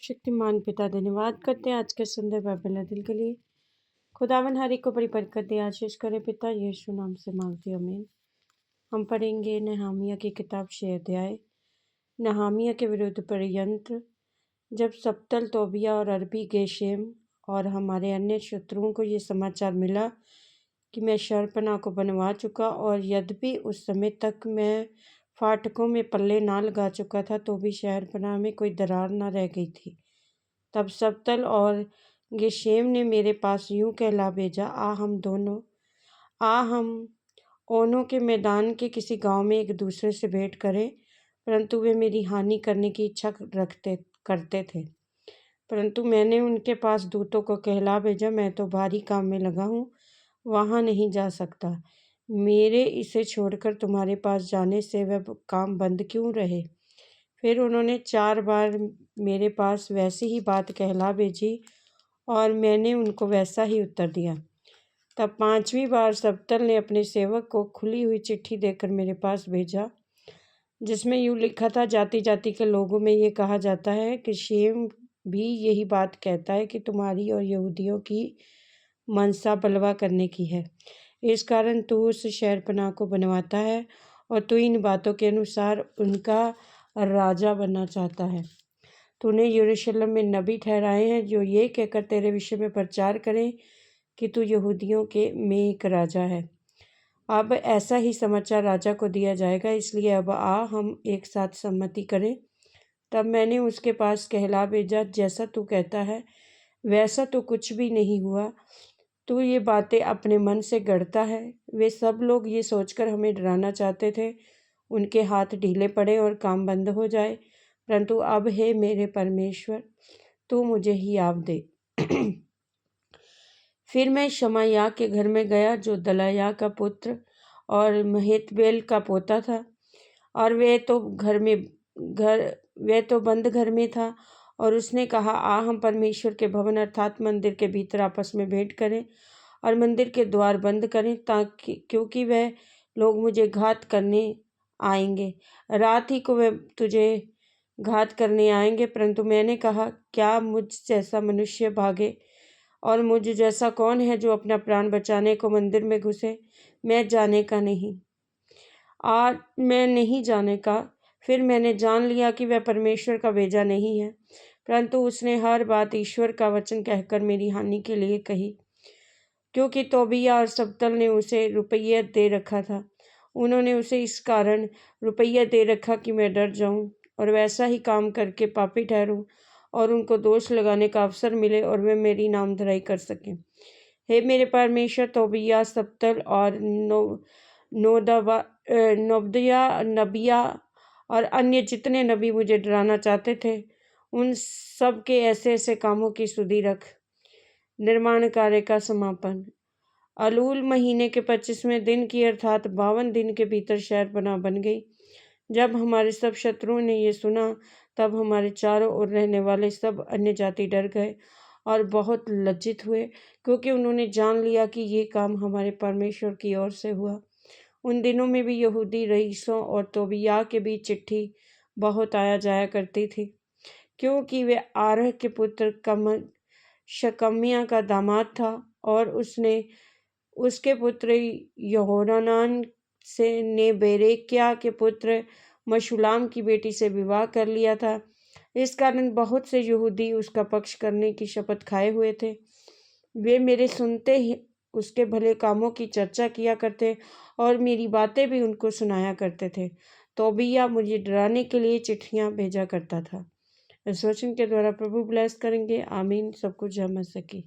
सर्वशक्तिमान पिता धन्यवाद करते हैं आज के सुंदर बाइबल दिल के लिए। खुदावन हर एक को बड़ी बरकत दे, आशीष करे पिता यीशु नाम से मांगती हूं, आमीन। हम पढ़ेंगे नहमिया की किताब 6 अध्याय। नहमिया के विरुद्ध षड्यंत्र। जब सप्तल, तोबिया और अरबी गेशेम और हमारे अन्य शत्रुओं को ये समाचार मिला कि मैं शहरपनाह को बनवा चुका, और यद्यपि उस समय तक मैं फाटकों में पल्ले ना लगा चुका था, तो भी शहरपनाह में कोई दरार ना रह गई थी। तब सप्तल और गेशेम ने मेरे पास यूं कहला भेजा, आ हम ओनों के मैदान के किसी गांव में एक दूसरे से भेंट करें। परंतु वे मेरी हानि करने की इच्छा करते थे। परंतु मैंने उनके पास दूतों को कहला भेजा, मैं तो भारी काम में लगा हूँ, वहाँ नहीं जा सकता। मेरे इसे छोड़कर तुम्हारे पास जाने से वह काम बंद क्यों रहे। फिर उन्होंने 4 बार मेरे पास वैसी ही बात कहला भेजी, और मैंने उनको वैसा ही उत्तर दिया। तब 5वीं बार सब्तल ने अपने सेवक को खुली हुई चिट्ठी देकर मेरे पास भेजा, जिसमें यूँ लिखा था, जाति जाति के लोगों में ये कहा जाता है कि शेम भी यही बात कहता है कि तुम्हारी और यहूदियों की मनसा बलवा करने की है। इस कारण तू उस शहरपनाह को बनवाता है, और तू इन बातों के अनुसार उनका राजा बनना चाहता है। तूने यरूशलेम में नबी ठहराए हैं, जो ये कहकर तेरे विषय में प्रचार करें कि तू यहूदियों के में एक राजा है। अब ऐसा ही समाचार राजा को दिया जाएगा, इसलिए अब आ हम एक साथ सम्मति करें। तब मैंने उसके पास कहला भेजा, जैसा तू कहता है वैसा तो कुछ भी नहीं हुआ। तू ये बातें अपने मन से गढ़ता है। वे सब लोग ये सोचकर हमें डराना चाहते थे, उनके हाथ ढीले पड़े और काम बंद हो जाए। परंतु अब हे मेरे परमेश्वर, तू मुझे हियाव दे। फिर मैं शमायाह के घर में गया, जो दलायाह का पुत्र और महेतबेल का पोता था, और वे तो बंद घर में था। और उसने कहा, आ हम परमेश्वर के भवन अर्थात मंदिर के भीतर आपस में भेंट करें और मंदिर के द्वार बंद करें, ताकि क्योंकि वह लोग मुझे घात करने आएंगे। रात ही को वे तुझे घात करने आएंगे। परंतु मैंने कहा, क्या मुझ जैसा मनुष्य भागे, और मुझ जैसा कौन है जो अपना प्राण बचाने को मंदिर में घुसे। मैं नहीं जाने का। फिर मैंने जान लिया कि वह परमेश्वर का भेजा नहीं है, परंतु उसने हर बात ईश्वर का वचन कहकर मेरी हानि के लिए कही, क्योंकि तोबिया और सब्तल ने उसे रुपया दे रखा था। उन्होंने उसे इस कारण रुपया दे रखा कि मैं डर जाऊं और वैसा ही काम करके पापी ठहरूं, और उनको दोष लगाने का अवसर मिले और वे मेरी नामधराई कर सकें। हे मेरे परमेश्वर, तोबिया, सब्तल और नोबदिया नबिया और अन्य जितने नबी मुझे डराना चाहते थे, उन सब के ऐसे ऐसे कामों की सुधि रख। निर्माण कार्य का समापन। अलूल महीने के 25वें दिन की अर्थात 52 दिन के भीतर शहरपनाह बन गई। जब हमारे सब शत्रुओं ने ये सुना, तब हमारे चारों ओर रहने वाले सब अन्य जाति डर गए और बहुत लज्जित हुए, क्योंकि उन्होंने जान लिया कि ये काम हमारे परमेश्वर की ओर से हुआ। उन दिनों में भी यहूदी रईसों और तोबिया के बीच चिट्ठी बहुत आया जाया करती थी, क्योंकि वे आरह के पुत्र शकम्याह का दामाद था, और उसके पुत्र यहोहानान ने बेरेक्याह के पुत्र मशुल्लाम की बेटी से विवाह कर लिया था। इस कारण बहुत से यहूदी उसका पक्ष करने की शपथ खाए हुए थे। वे मेरे सुनते ही उसके भले कामों की चर्चा किया करते और मेरी बातें भी उनको सुनाया करते थे। तोबिया मुझे डराने के लिए चिट्ठियाँ भेजा करता था। इस वचन के द्वारा प्रभु ब्लेस करेंगे। आमीन। सब कुछ जय मसीह की।